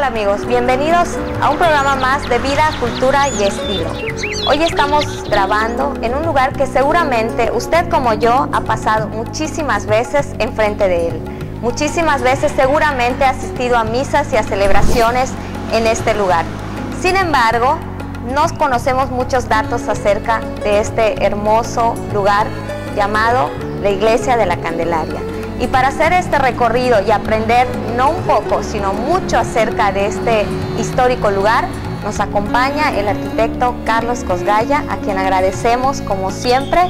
Amigos, bienvenidos a un programa más de vida, cultura y estilo. Hoy estamos grabando en un lugar que seguramente usted como yo ha pasado muchísimas veces enfrente de él. Muchísimas veces seguramente ha asistido a misas y a celebraciones en este lugar. Sin embargo, no conocemos muchos datos acerca de este hermoso lugar llamado la Iglesia de la Candelaria. Y para hacer este recorrido y aprender no un poco, sino mucho acerca de este histórico lugar, nos acompaña el arquitecto Carlos Cosgaya, a quien agradecemos como siempre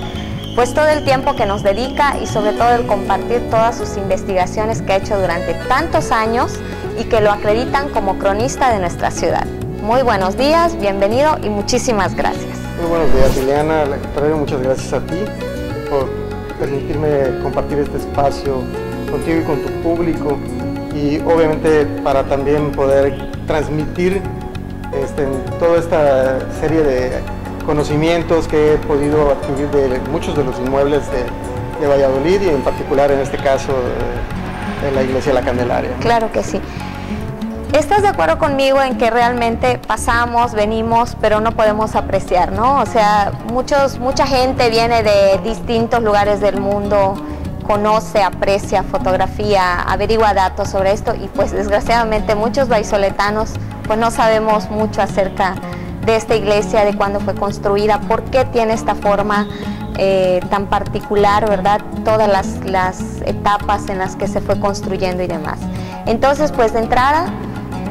pues todo el tiempo que nos dedica y sobre todo el compartir todas sus investigaciones que ha hecho durante tantos años y que lo acreditan como cronista de nuestra ciudad. Muy buenos días, bienvenido y muchísimas gracias. Muy buenos días, Liliana. Al contrario, muchas gracias a ti por permitirme compartir este espacio contigo y con tu público, y obviamente para también poder transmitir toda esta serie de conocimientos que he podido adquirir de muchos de los inmuebles de Valladolid, y en particular en este caso de la Iglesia de la Candelaria. Claro que sí. ¿Estás de acuerdo conmigo en que realmente pasamos, venimos, pero no podemos apreciar, ¿no? O sea, mucha gente viene de distintos lugares del mundo, conoce, aprecia, fotografía, averigua datos sobre esto, y pues desgraciadamente muchos vallisoletanos pues no sabemos mucho acerca de esta iglesia, de cuándo fue construida, por qué tiene esta forma tan particular, ¿verdad? Todas las etapas en las que se fue construyendo y demás. Entonces, pues de entrada,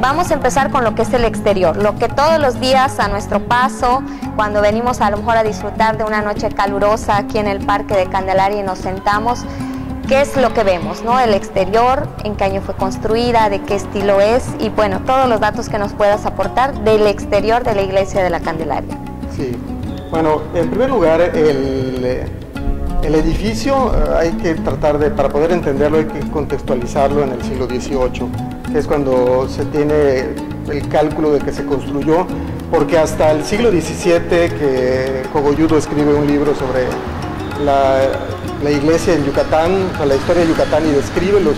vamos a empezar con lo que es el exterior, lo que todos los días a nuestro paso, cuando venimos a lo mejor a disfrutar de una noche calurosa aquí en el Parque de Candelaria y nos sentamos, ¿qué es lo que vemos, no? El exterior, en qué año fue construida, de qué estilo es, y bueno, todos los datos que nos puedas aportar del exterior de la Iglesia de la Candelaria. Sí, bueno, en primer lugar, el edificio hay que tratar de, para poder entenderlo, hay que contextualizarlo en el siglo XVIII, que es cuando se tiene el cálculo de que se construyó, porque hasta el siglo XVII que Cogolludo escribe un libro sobre la iglesia en Yucatán, o sea, la historia de Yucatán, y describe los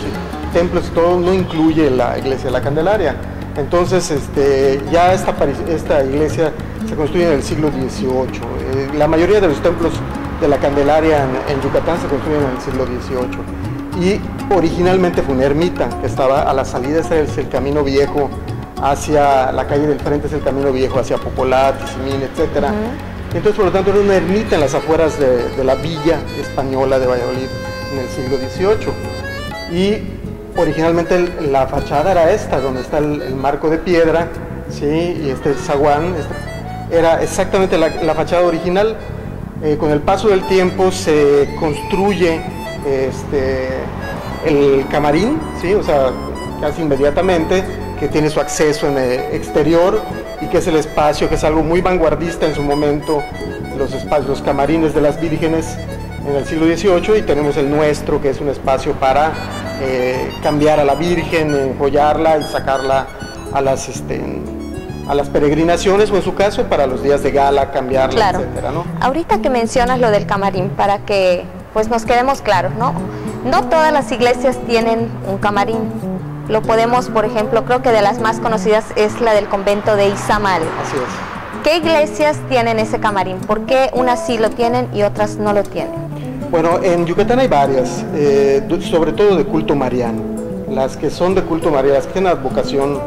templos y todo, no incluye la Iglesia de la Candelaria. Entonces ya esta iglesia se construye en el siglo XVIII. La mayoría de los templos de la Candelaria en Yucatán se construyen en el siglo XVIII. Y originalmente fue una ermita que estaba a la salida, ese es el camino viejo hacia la calle del frente, es el camino viejo hacia Popolat, Tizimín, etc. Entonces, por lo tanto, era una ermita en las afueras de la villa española de Valladolid en el siglo XVIII. Y originalmente la fachada era esta, donde está el marco de piedra, ¿sí? Y este zaguán, era exactamente la fachada original. Con el paso del tiempo se construye el camarín, ¿sí? O sea, casi inmediatamente, que tiene su acceso en el exterior y que es el espacio, que es algo muy vanguardista en su momento, los camarines de las vírgenes en el siglo XVIII, y tenemos el nuestro, que es un espacio para cambiar a la Virgen, enjollarla y sacarla a las peregrinaciones, o en su caso para los días de gala, cambiarla, claro, etcétera, ¿no? Ahorita que mencionas lo del camarín, para que pues nos quedemos claros, ¿no? No todas las iglesias tienen un camarín. Lo podemos, por ejemplo, creo que de las más conocidas es la del convento de Izamal. Así es. ¿Qué iglesias tienen ese camarín? ¿Por qué unas sí lo tienen y otras no lo tienen? Bueno, en Yucatán hay varias, sobre todo de culto mariano. Las que son de culto mariano, las que tienen advocación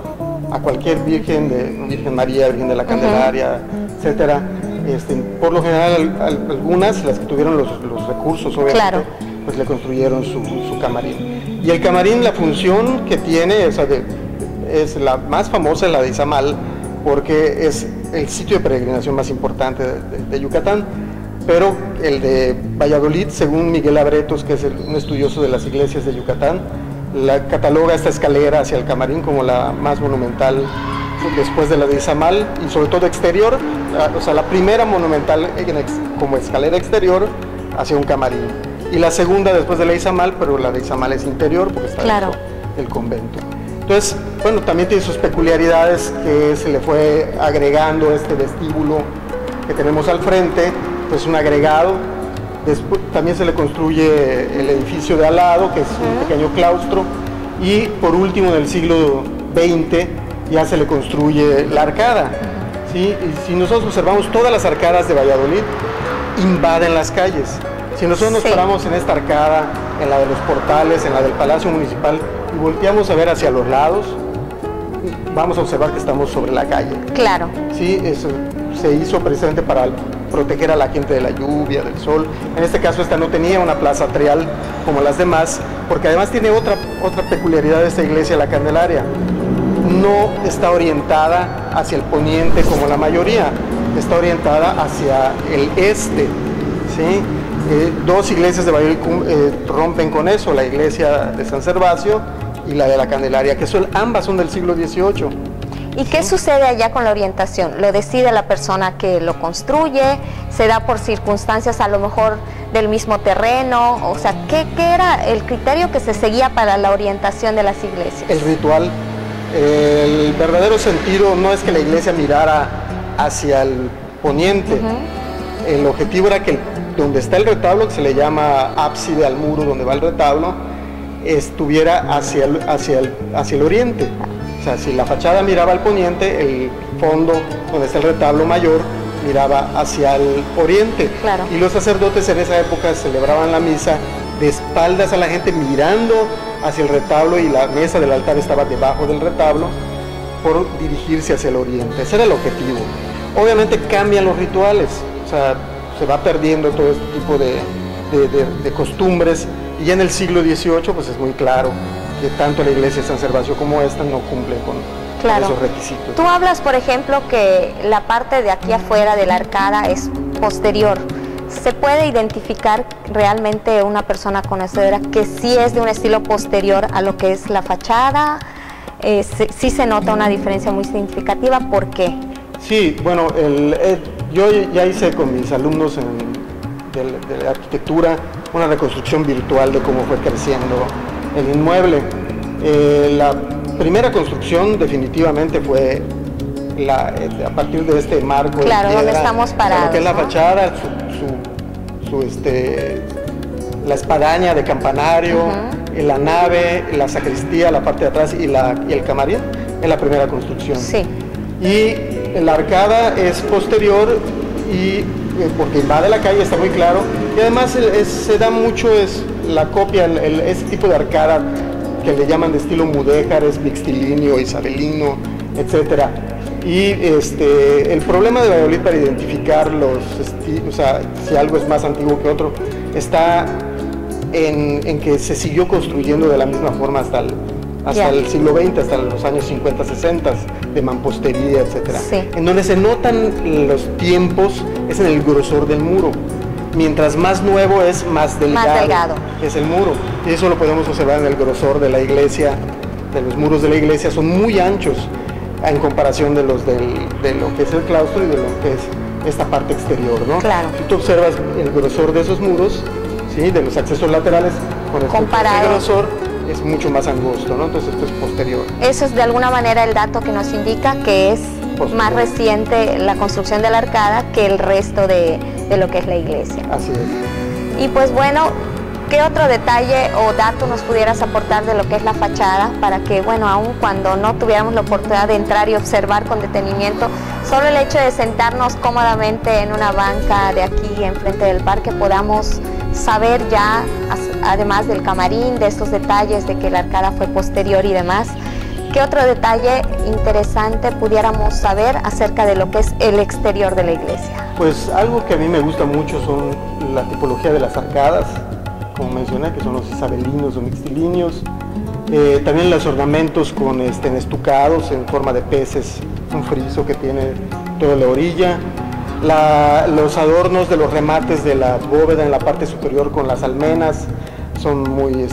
a cualquier virgen, Virgen María, Virgen de la Candelaria, etcétera. Por lo general, algunas, las que tuvieron los recursos, obviamente, claro, pues le construyeron su camarín. Y el camarín, la función que tiene, es la más famosa, la de Izamal, porque es el sitio de peregrinación más importante de Yucatán. Pero el de Valladolid, según Miguel Abretos, que es un estudioso de las iglesias de Yucatán, cataloga esta escalera hacia el camarín como la más monumental después de la de Izamal, y sobre todo exterior, o sea, la primera monumental como escalera exterior hacia un camarín, y la segunda después de la de Izamal, pero la de Izamal es interior porque está dentro del convento. Entonces, bueno, también tiene sus peculiaridades, que se le fue agregando este vestíbulo que tenemos al frente, pues un agregado. Después también se le construye el edificio de al lado, que es un pequeño claustro, y por último en el siglo XX ya se le construye la arcada, ¿sí? Y si nosotros observamos, todas las arcadas de Valladolid invaden las calles. Si nosotros nos paramos en esta arcada, en la de los portales, en la del Palacio Municipal, y volteamos a ver hacia los lados, vamos a observar que estamos sobre la calle. Claro. Sí, eso se hizo precisamente para proteger a la gente de la lluvia, del sol. En este caso esta no tenía una plaza atrial como las demás, porque además tiene otra peculiaridad de esta iglesia, la Candelaria. No está orientada hacia el poniente como la mayoría, está orientada hacia el este, ¿sí? Dos iglesias de Valladolid rompen con eso, la iglesia de San Servacio y la de la Candelaria, que ambas son del siglo XVIII. ¿Y qué sucede allá con la orientación? ¿Lo decide la persona que lo construye? ¿Se da por circunstancias a lo mejor del mismo terreno? O sea, ¿qué era el criterio que se seguía para la orientación de las iglesias? El ritual. El verdadero sentido no es que la iglesia mirara hacia el poniente. El objetivo era que donde está el retablo, que se le llama ábside al muro donde va el retablo, estuviera hacia el oriente. O sea, si la fachada miraba al poniente, el fondo donde está el retablo mayor miraba hacia el oriente. Claro. Y los sacerdotes en esa época celebraban la misa de espaldas a la gente, mirando hacia el retablo, y la mesa del altar estaba debajo del retablo, por dirigirse hacia el oriente. Ese era el objetivo. Obviamente cambian los rituales, o sea, se va perdiendo todo este tipo de costumbres, y ya en el siglo XVIII pues es muy claro que tanto la iglesia de San Servacio como esta no cumplen con esos requisitos. Tú hablas, por ejemplo, que la parte de aquí afuera de la arcada es posterior. ¿Se puede identificar realmente una persona conocedora que sí es de un estilo posterior a lo que es la fachada? Sí se nota una diferencia muy significativa. ¿Por qué? Sí, bueno, yo ya hice con mis alumnos de arquitectura una reconstrucción virtual de cómo fue creciendo el inmueble. La primera construcción definiamente definitivamente fue a partir de este marco de piedra, donde estamos parados, lo que es la fachada, la espadaña de campanario, la nave, la sacristía, la parte de atrás y el camarín, es la primera construcción. Sí. Y la arcada es posterior, y porque invade la calle, está muy claro, y además se da mucho la copia, ese tipo de arcada que le llaman de estilo mudéjar, es mixtilinio, isabelino, etcétera. Y el problema de Valladolid para identificar o sea, si algo es más antiguo que otro, está en que se siguió construyendo de la misma forma hasta el siglo XX, hasta los años 50, 60, de mampostería, etcétera. Sí. En donde se notan los tiempos es en el grosor del muro. Mientras más nuevo es, más delgado es el muro. Y eso lo podemos observar en el grosor de la iglesia, de los muros de la iglesia, son muy anchos en comparación de lo que es el claustro y de lo que es esta parte exterior, ¿no? Claro. Si tú observas el grosor de esos muros, ¿sí?, de los accesos laterales, con el grosor es mucho más angosto, ¿no? Entonces esto es posterior. Eso es de alguna manera el dato que nos indica que es más reciente la construcción de la arcada que el resto de lo que es la iglesia. Así es. Y pues bueno, ¿Qué otro detalle o dato nos pudieras aportar de lo que es la fachada para que, bueno, aun cuando no tuviéramos la oportunidad de entrar y observar con detenimiento, solo el hecho de sentarnos cómodamente en una banca de aquí enfrente del parque podamos saber ya, además del camarín, de estos detalles de que la arcada fue posterior y demás, qué otro detalle interesante pudiéramos saber acerca de lo que es el exterior de la iglesia? Pues algo que a mí me gusta mucho son la tipología de las arcadas, como mencioné, que son los isabelinos o mixtilíneos. También los ornamentos con estucados en forma de peces, un friso que tiene toda la orilla. Los adornos de los remates de la bóveda en la parte superior con las almenas son muy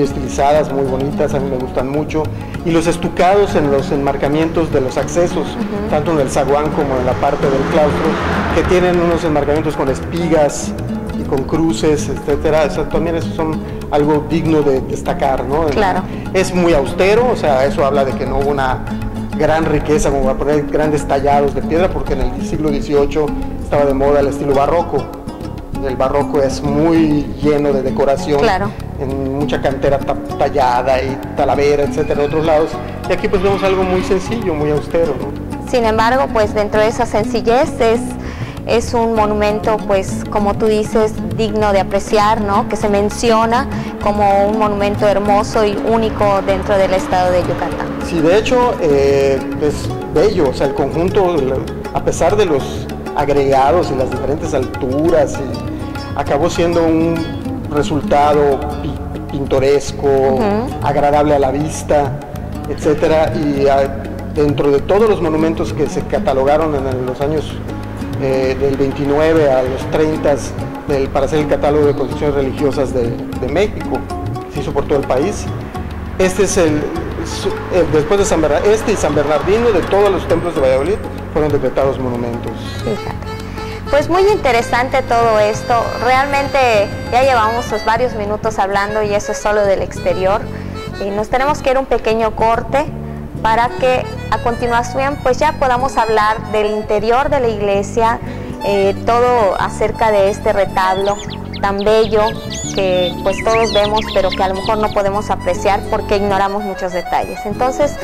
estilizadas, muy bonitas, a mí me gustan mucho. Y los estucados en los enmarcamientos de los accesos, tanto en el zaguán como en la parte del claustro, que tienen unos enmarcamientos con espigas y con cruces, etcétera. Eso, también eso son algo digno de destacar, ¿no? Claro. Es muy austero, o sea, eso habla de que no hubo una gran riqueza como para poner grandes tallados de piedra, porque en el siglo XVIII estaba de moda el estilo barroco. El barroco es muy lleno de decoración, claro, en mucha cantera tallada y talavera, etcétera, en otros lados. Y aquí pues vemos algo muy sencillo, muy austero, ¿no? Sin embargo, pues dentro de esa sencillez es un monumento, pues como tú dices, digno de apreciar, ¿no? Que se menciona como un monumento hermoso y único dentro del estado de Yucatán. Sí, de hecho es bello, o sea, el conjunto, a pesar de los agregados y las diferentes alturas, acabó siendo un resultado pintoresco, agradable a la vista, etcétera. Y dentro de todos los monumentos que se catalogaron en los años del 29 a los 30 para hacer el catálogo de construcciones religiosas de México, que se hizo por todo el país, este es después de San Bernardino, y San Bernardino, de todos los templos de Valladolid fueron decretados monumentos. Fíjate. Pues muy interesante todo esto, realmente ya llevamos pues varios minutos hablando y eso es solo del exterior. Y nos tenemos que ir un pequeño corte para que a continuación pues ya podamos hablar del interior de la iglesia, todo acerca de este retablo tan bello que pues todos vemos pero que a lo mejor no podemos apreciar porque ignoramos muchos detalles. Entonces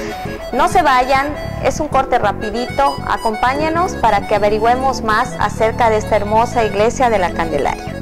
no se vayan, es un corte rapidito, acompáñenos para que averigüemos más acerca de esta hermosa iglesia de la Candelaria.